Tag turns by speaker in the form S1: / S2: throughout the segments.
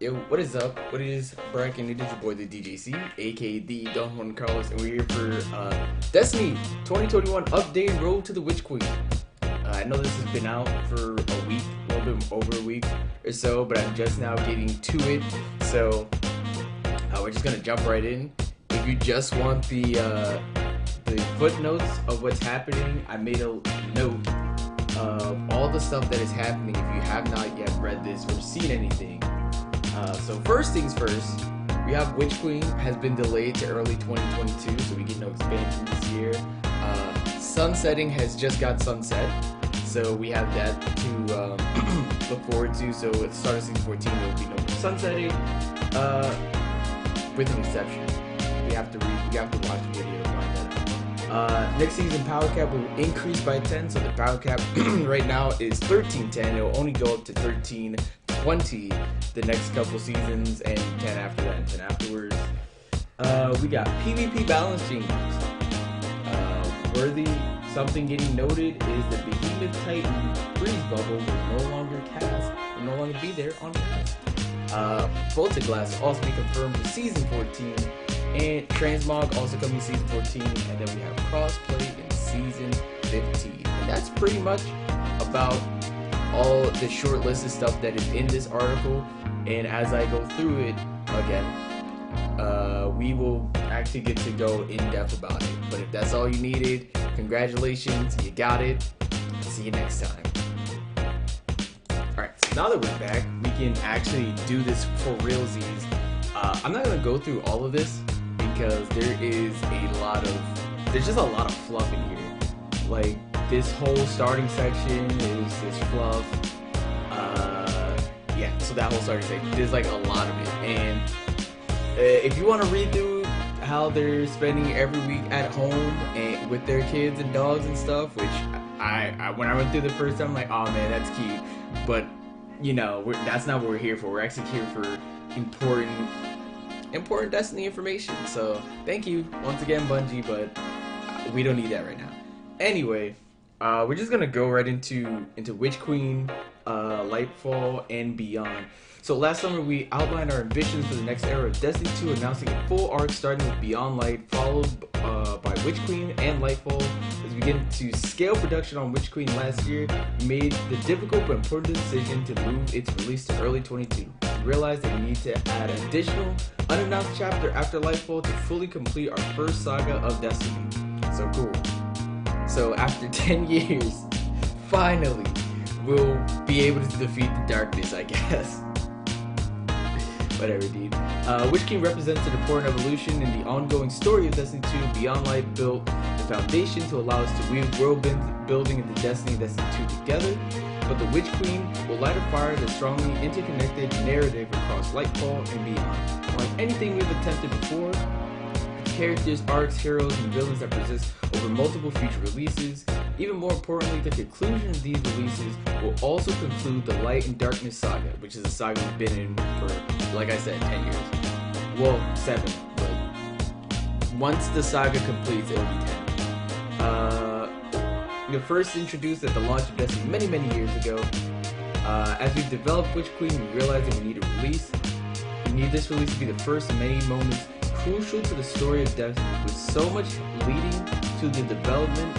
S1: Yo, what is up? What is Bracken? It is your boy, the DJC, aka the Don Juan Carlos, and we're here for Destiny 2021 update Road to the Witch Queen. I know this has been out for a week, a little bit over a week or so, but I'm just now getting to it. So we're just gonna jump right in. If you just want the footnotes of what's happening, I made a note of all the stuff that is happening. If you have not yet read this or seen anything. So first things first, we have Witch Queen has been delayed to early 2022, so we get no expansion this year. Sunsetting has just got sunset, so we have that to look forward to. So at the start of season 14, there will be no more sunsetting, with an exception. We have to watch the video to find that out. Next season, power cap will increase by 10, so the power cap right now is 1310. It will only go up to 1320 the next couple seasons, and 10 after that, and 10 afterwards. We got PvP balance changes. Worthy something getting noted is the Behemoth Titan freeze bubble will no longer be there on cast. Volta Glass will also be confirmed for season 14, and Transmog also coming season 14, and then we have crossplay in season 15. And that's pretty much about all the short list of stuff that is in this article. And as I go through it again, we will actually get to go in depth about it. But if that's all you needed, congratulations, you got it. See you next time. Alright, so now that we're back, we can actually do this for realsies. I'm not going to go through all of this because there's just a lot of fluff in here. Like, this whole starting section is this fluff. Yeah, so that whole starting section, there's like a lot of it. And if you want to read through how they're spending every week at home and with their kids and dogs and stuff, which I when I went through the first time, I'm like, oh man, that's cute. But you know, that's not what we're here for. We're actually here for important Destiny information. So thank you once again, Bungie, but we don't need that right now. Anyway, we're just gonna go right into Witch Queen, Lightfall, and beyond. So last summer we outlined our ambitions for the next era of Destiny 2, announcing a full arc starting with Beyond Light, followed by Witch Queen and Lightfall. As we begin to scale production on Witch Queen last year, we made the difficult but important decision to move its release to early 22. We realized that we need to add an additional unannounced chapter after Lightfall to fully complete our first saga of Destiny. So cool. So after 10 years, finally, we'll be able to defeat the darkness, I guess. Whatever, dude. Witch King represents an important evolution in the ongoing story of Destiny 2. Beyond Light built the foundation to allow us to weave world building into Destiny and Destiny 2 together. But the Witch Queen will light a fire that strongly interconnected narrative across Lightfall and beyond. Unlike anything we've attempted before, characters, arcs, heroes, and villains that persist over multiple future releases. Even more importantly, the conclusion of these releases will also conclude the Light and Darkness saga, which is a saga we've been in for, like I said, 10 years. Well, 7, but once the saga completes, it'll be 10. We were first introduced at the launch of Destiny many years ago. As we've developed Witch Queen, we realized that we need a release. We need this release to be the first of many moments crucial to the story of Destiny, with so much leading to the development,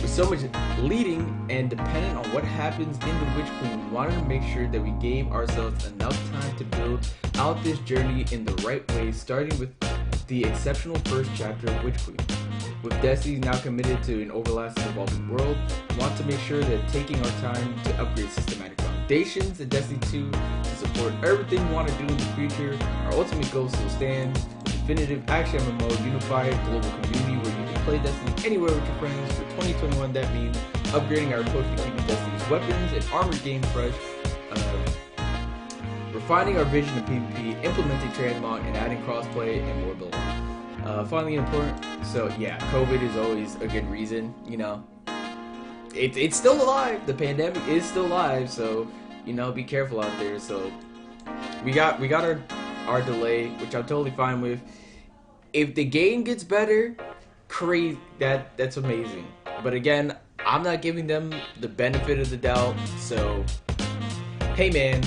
S1: with so much leading and dependent on what happens in the Witch Queen. We wanted to make sure that we gave ourselves enough time to build out this journey in the right way, starting with the exceptional first chapter of Witch Queen. With Destiny now committed to an everlasting evolving world, we want to make sure that taking our time to upgrade systematic foundations in Destiny 2 to support everything we want to do in the future. Our ultimate goal still stands: a definitive action MMO, unified global community where you can play Destiny anywhere with your friends. For 2021, that means upgrading our approach to keeping Destiny's weapons and armor game fresh, refining our vision of PvP, implementing transmog, and adding crossplay and more building. Finally important, so yeah, COVID is always a good reason, you know. It's still alive, the pandemic is still alive, so, you know, be careful out there. So we got our delay, which I'm totally fine with. If the game gets better, crazy, that's amazing. But again, I'm not giving them the benefit of the doubt, so hey man,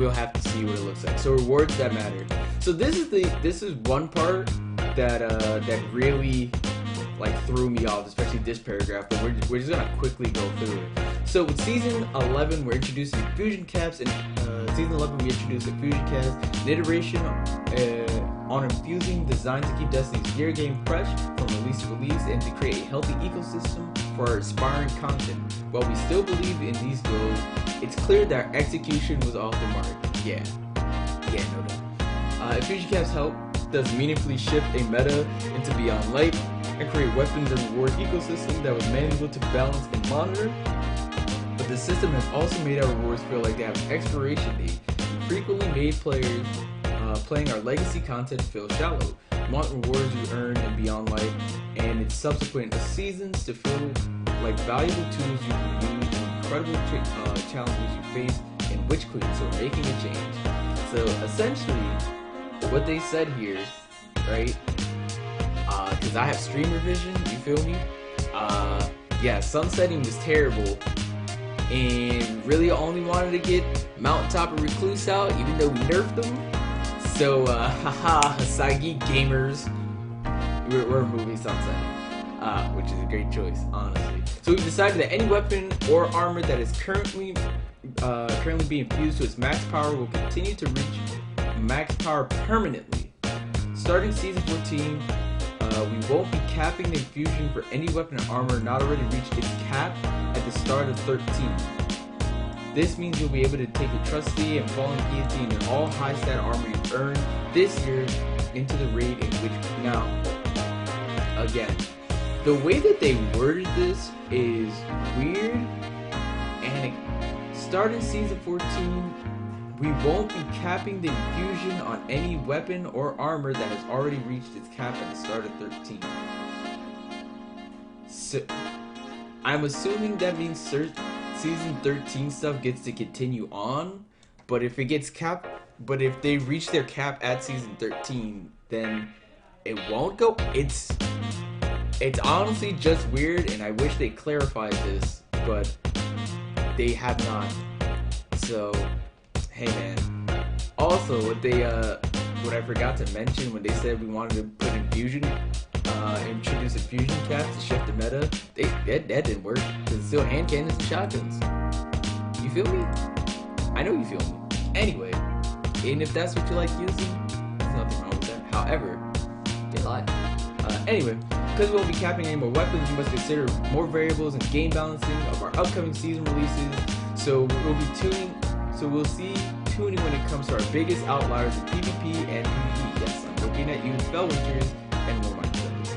S1: we'll have to see what it looks like. So rewards that matter. So this is one part that that really like threw me off, especially this paragraph. But we're just gonna quickly go through it. So with season 11, we're introducing fusion caps, and season 11 we introduced the fusion caps, an iteration on infusing designed to keep Destiny's gear game fresh from release to release and to create a healthy ecosystem for our aspiring content. While we still believe in these goals, it's clear that our execution was off the mark. Yeah, no doubt. Fusion caps help does meaningfully shift a meta into Beyond Light and create weapons and reward ecosystem that was manageable to balance and monitor. But the system has also made our rewards feel like they have an expiration date and frequently made players playing our legacy content feel shallow. You want rewards you earn in Beyond Light and its subsequent seasons to feel like valuable tools you can use in incredible challenges you face in Witch Queen, so we're making a change. So essentially, what they said here, right, because I have streamer vision, you feel me? Yeah, sunsetting was terrible, and really only wanted to get Mountaintop and Recluse out, even though we nerfed them. So, haha, Hasagi gamers, we're moving sunsetting, which is a great choice, honestly. So we've decided that any weapon or armor that is currently being fused to its max power will continue to reach max power permanently. Starting season 14, we won't be capping the infusion for any weapon or armor not already reached its cap at the start of 13. This means you'll be able to take a trusty and falling guillotine and all high stat armor you've earned this year into the raid in which now. Again, the way that they worded this is weird, and starting season 14, we won't be capping the infusion on any weapon or armor that has already reached its cap at the start of 13. So, I'm assuming that means season 13 stuff gets to continue on, but if it gets capped, but if they reach their cap at season 13, then it won't go. It's honestly just weird, and I wish they clarified this, but they have not. So, hey man. Also, what I forgot to mention when they said we wanted to put infusion, introduce infusion caps to shift the meta, that didn't work, because it's still hand cannons and shotguns. You feel me? I know you feel me. Anyway, and if that's what you like using, there's nothing wrong with that. However, they lied. Anyway, because we won't be capping any more weapons, you must consider more variables and game balancing of our upcoming season releases. So we'll see tuning when it comes to our biggest outliers in PvP and PvE. Yes, I'm looking at you, Fellwinters and Warmind Cells.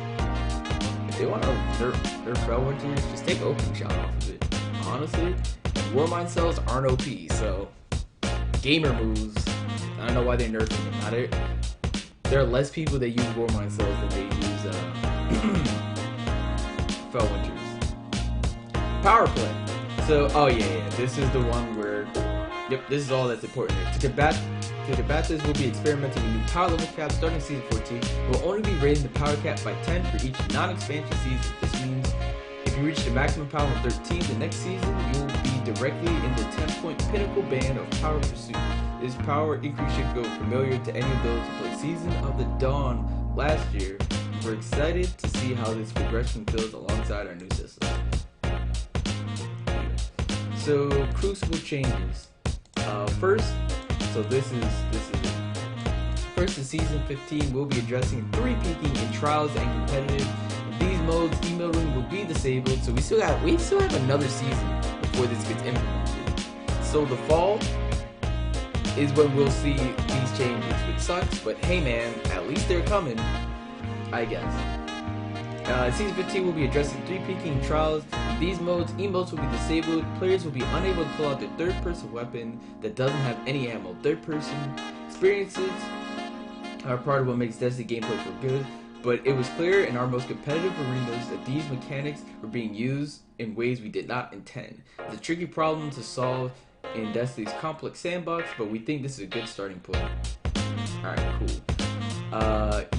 S1: If they want to nerf Fellwinters, just take opening shot off of it. Honestly, Warmind Cells aren't OP, so gamer moves. I don't know why they're nerfing them. There are less people that use Warmind Cells than they use Fellwinters. Power play. So, oh yeah, this is the one where, yep, this is all that's important here. To combat this, we'll be experimenting with new power level caps starting season 14. We'll only be raising the power cap by 10 for each non-expansion season. This means if you reach the maximum power of 13 the next season, you'll be directly in the 10-point pinnacle band of Power Pursuit. This power increase should go familiar to any of those who played Season of the Dawn last year. We're excited to see how this progression feels alongside our new system. So, Crucible changes. First, this is it. First, in Season 15, we'll be addressing 3 peaking in Trials and Competitive. In these modes, emailing will be disabled, so we still have another season before this gets implemented. So the fall is when we'll see these changes, which sucks, but hey man, at least they're coming, I guess. Season 15 will be addressing 3 peaking trials. In these modes, emotes will be disabled. Players will be unable to pull out their third-person weapon that doesn't have any ammo. Third-person experiences are part of what makes Destiny gameplay feel good, but it was clear in our most competitive arenas that these mechanics were being used in ways we did not intend. It's a tricky problem to solve in Destiny's complex sandbox, but we think this is a good starting point. Alright, cool.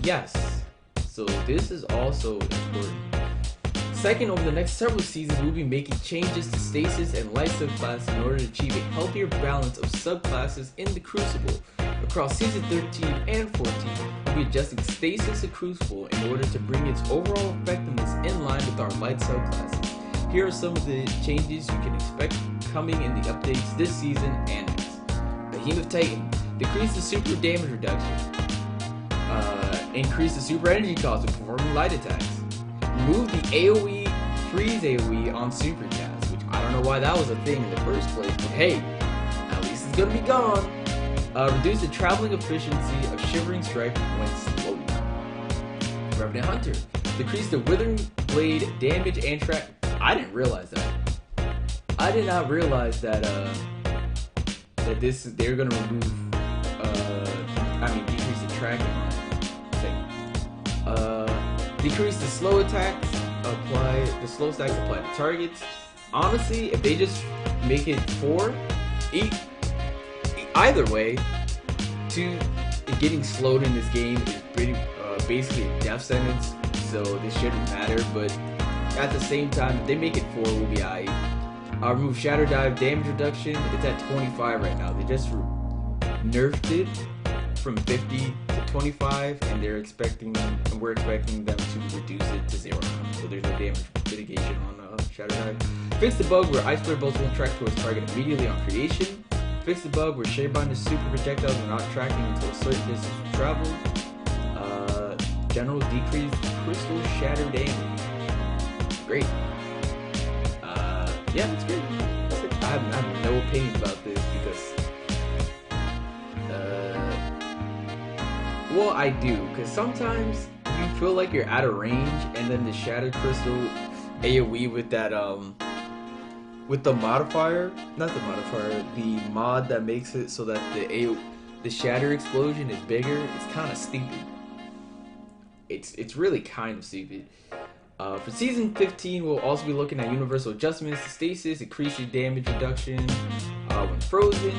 S1: Yes. So this is also important. Second, over the next several seasons, we'll be making changes to stasis and light subclasses in order to achieve a healthier balance of subclasses in the Crucible. Across Season 13 and 14, we'll be adjusting stasis and Crucible in order to bring its overall effectiveness in line with our light subclasses. Here are some of the changes you can expect coming in the updates this season and next. Behemoth Titan, decrease the super damage reduction. Increase the super energy cost of performing light attacks. Remove the AoE, freeze AoE on super cast, which I don't know why that was a thing in the first place, but hey, at least it's gonna be gone. Reduce the traveling efficiency of Shivering Strike when slowed. Revenant Hunter, decrease the Withering Blade damage and track. I didn't realize that. I did not realize that they're gonna remove decrease the tracking on it. Decrease the slow attacks, the slow stacks apply to targets. Honestly, if they just make it 4, either way, getting slowed in this game is pretty basically a death sentence, so this shouldn't matter, but at the same time, if they make it 4, we'll be aight. Remove Shadow Dive damage reduction, it's at 25 right now. They just nerfed it from 50 to 25, and we're expecting them to reduce it to 0 now. So there's no damage mitigation on Shadow Dive. Fix the bug where Ice Flare bolts won't track towards target immediately on creation. Fix the bug where Sharebinder's super projectiles are not tracking until a certain distance from travel. General decrease crystal shatter damage. Great. Yeah, that's great. That's it. I have no opinion about this because well, I do, because sometimes you feel like you're out of range, and then the Shattered Crystal AoE with that, with the modifier, not the modifier, the mod that makes it so that the Shatter explosion is bigger, it's kind of stupid. It's really kind of stupid. For Season 15, we'll also be looking at universal adjustments to stasis, increasing damage reduction when frozen.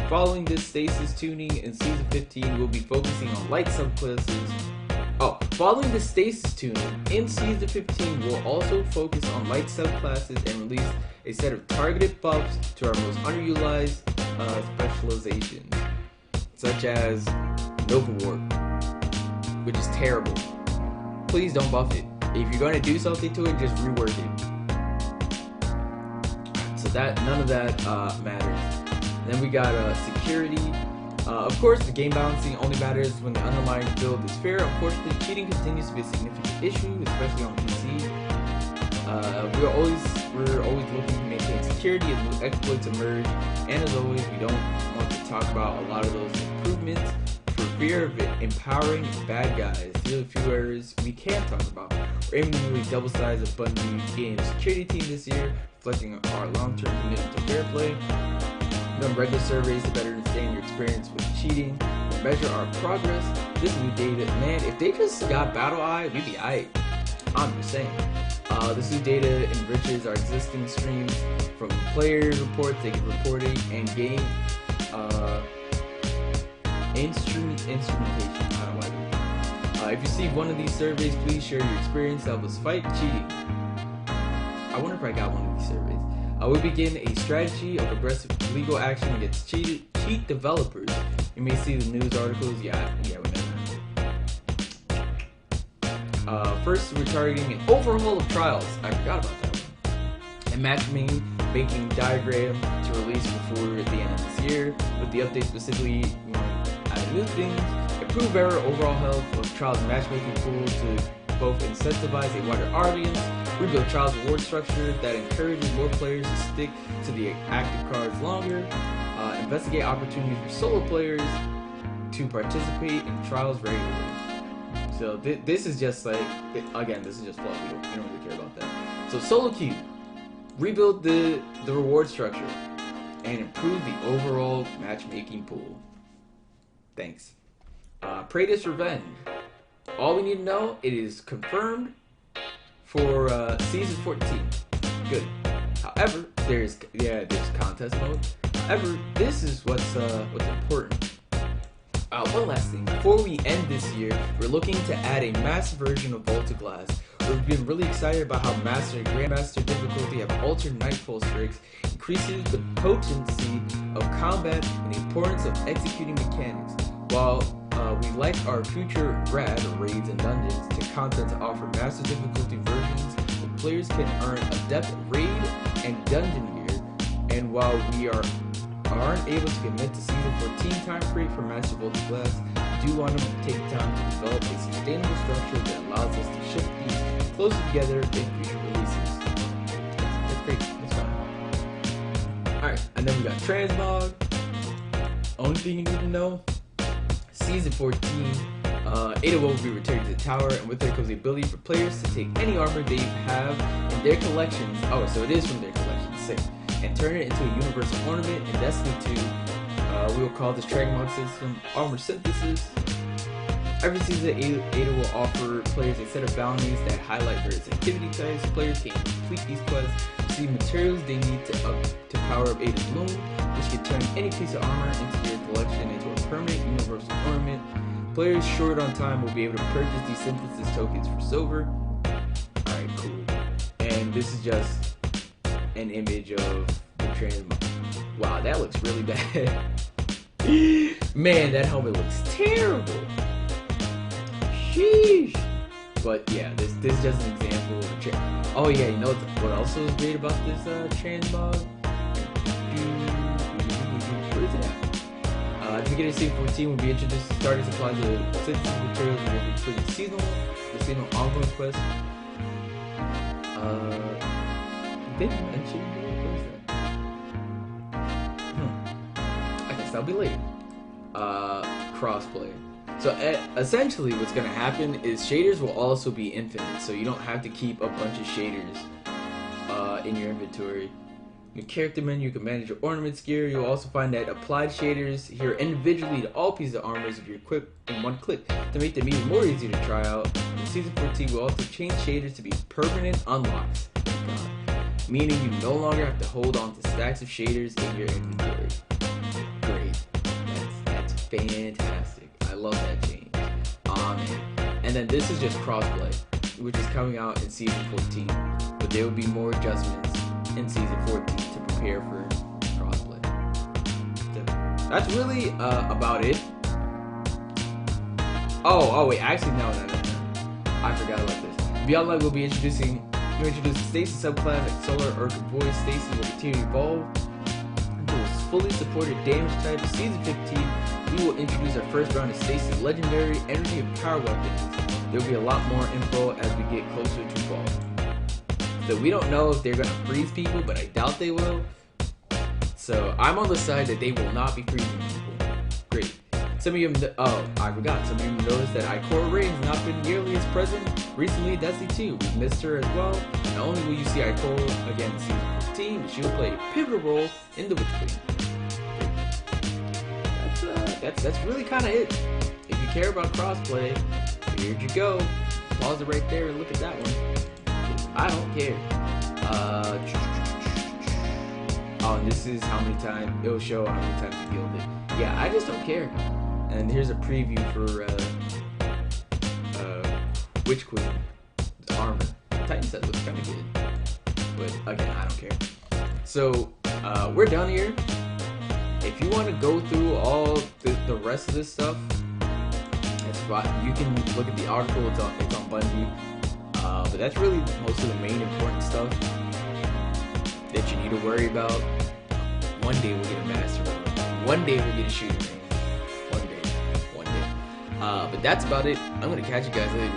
S1: Following this stasis tuning in Season 15, we'll be focusing on light subclasses. Following the stasis tuning in Season 15, we'll also focus on light subclasses and release a set of targeted buffs to our most underutilized specializations, such as Nova Warp, which is terrible. Please don't buff it. If you're going to do something to it, just rework it. So that none of that matters. Then we got security. Of course, the game balancing only matters when the underlying build is fair. Unfortunately, cheating continues to be a significant issue, especially on PC. We're always looking to maintain security as new exploits emerge, and as always, we don't want to talk about a lot of those improvements for fear of it empowering bad guys. Here are a few areas we can talk about. We're aiming to nearly double size of Bungie game security team this year, reflecting our long-term commitment to fair play. We've done regular surveys to better understand your experience with cheating and measure our progress. This new data, man, if they just got Battle Eye, we'd be aight. I'm just saying. This new data enriches our existing streams from player reports, they get reporting, and game instrumentation. I don't like it. If you see one of these surveys, please share your experience. Help us fight cheating. I wonder if I got one of these surveys. We'll begin a strategy of aggressive legal action against cheat developers. You may see the news articles. Yeah, we know that. First, we're targeting an overhaul of trials. I forgot about that one. And matchmaking diagram to release before the end of this year. With the update specifically, we want to add new things. Improve our overall health of trials matchmaking pool to both incentivize a wider audience. Rebuild trials reward structure that encourages more players to stick to the active cards longer. Investigate opportunities for solo players to participate in trials regularly. So this is just like, again, this is just fluff. We don't really care about that. So solo queue, rebuild the reward structure, and improve the overall matchmaking pool. Thanks. Praetus Revenge. All we need to know, it is confirmed for Season 14. Good. However, there's contest mode. However, this is what's important. One last thing. Before we end this year, we're looking to add a massive version of Volta Glass, we've been really excited about how Master and Grandmaster difficulty have altered Nightfall streaks, increases the potency of combat and the importance of executing mechanics. While we like our future rad or raids and dungeons to content to offer Master difficulty versions, the players can earn adept raid and dungeon gear. And while we aren't able to commit to season 14 time frame for Master Voltage Glass, we do want to take time to develop a sustainable structure that allows us to ship these closer together in future releases. That's great. That's fine. Alright, and then we got Transmog. Only thing you need to know, Season 14, Ada will be returning to the tower, and with there comes the ability for players to take any armor they have in their collections. Oh, so it is from their collections, sick. And turn it into a universal ornament in Destiny 2. We will call this Transmog system Armor Synthesis. Every season, Ada will offer players a set of bounties that highlight various activity types. Players can complete these quests, receive materials they need to power up Ada's Loom, which can turn any piece of armor into your collection into a permanent universal ornament. Players short on time will be able to purchase these synthesis tokens for silver. Alright, cool. And this is just an image of the Transmog. Wow, that looks really bad. Man, that helmet looks terrible. Sheesh. But yeah, this is just an example of the oh yeah, you know what else was great about this Transmog? Where is it at? At the beginning of Season 14, we'll be introduced to starting supplies of synthesis materials and will be including the seasonal ongoing quest. Did they mention what is that? I guess that'll be late. Crossplay. So essentially what's going to happen is shaders will also be infinite, so you don't have to keep a bunch of shaders in your inventory. In the character menu, you can manage your ornaments gear. You'll also find that applied shaders here individually to all pieces of armors if you're equipped in one click to make them even more easy to try out. In Season 14, we'll also change shaders to be permanent unlocks, meaning you no longer have to hold on to stacks of shaders in your inventory. Great. That's fantastic. I love that change. Man. And then this is just crossplay, which is coming out in Season 14, but there will be more adjustments in Season 14 to prepare for crossplay. So that's really about it. Oh wait, actually no. I forgot about this. Beyond Light will be introducing Stasis subclass like Solar, Earth, and Void. Stasis will continue to evolve into a fully supported damage type. Season 15, we will introduce our first round of Stasis legendary energy and power weapons. There will be a lot more info as we get closer to fall. So we don't know if they're going to freeze people, but I doubt they will. So I'm on the side that they will not be freezing people. Great. Some of you, I forgot. Some of you noticed that Ikora Ray has not been nearly as present recently in Destiny 2. We missed her as well. Not only will you see Ikora again in Season 15, but she will play a pivotal role in the Witch Queen. That's really kind of it. If you care about crossplay, here you go. Pause it right there and look at that one. I don't care. Oh, and this is how many times it'll show how many times you killed it. Yeah, I just don't care. And here's a preview for Witch Queen armor. Titan set looks kind of good, but again, I don't care. So we're done here. If you want to go through all the rest of this stuff, that's fine. You can look at the article. It's on Bungie. But that's really most of the main important stuff that you need to worry about. One day we'll get a master role. One day we'll get a shooting range. One day. But that's about it. I'm gonna catch you guys later.